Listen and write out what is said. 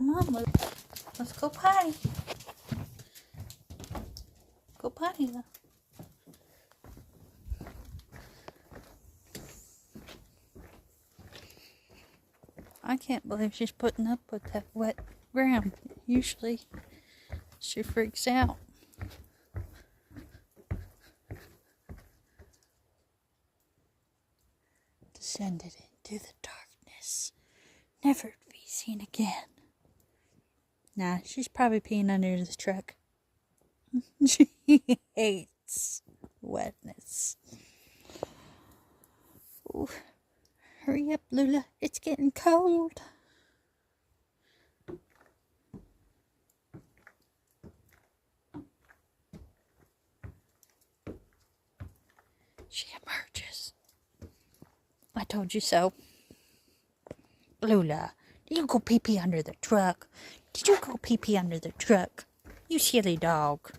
Come on, Lula. Let's go potty. Go potty, though. I can't believe she's putting up with that wet ground. Usually, she freaks out. Descended into the darkness, never to be seen again. Nah, she's probably peeing under the truck. She hates wetness. Ooh. Hurry up, Lula. It's getting cold. She emerges. I told you so. Lula, did you go pee-pee under the truck? Did you go pee-pee under the truck? You silly dog.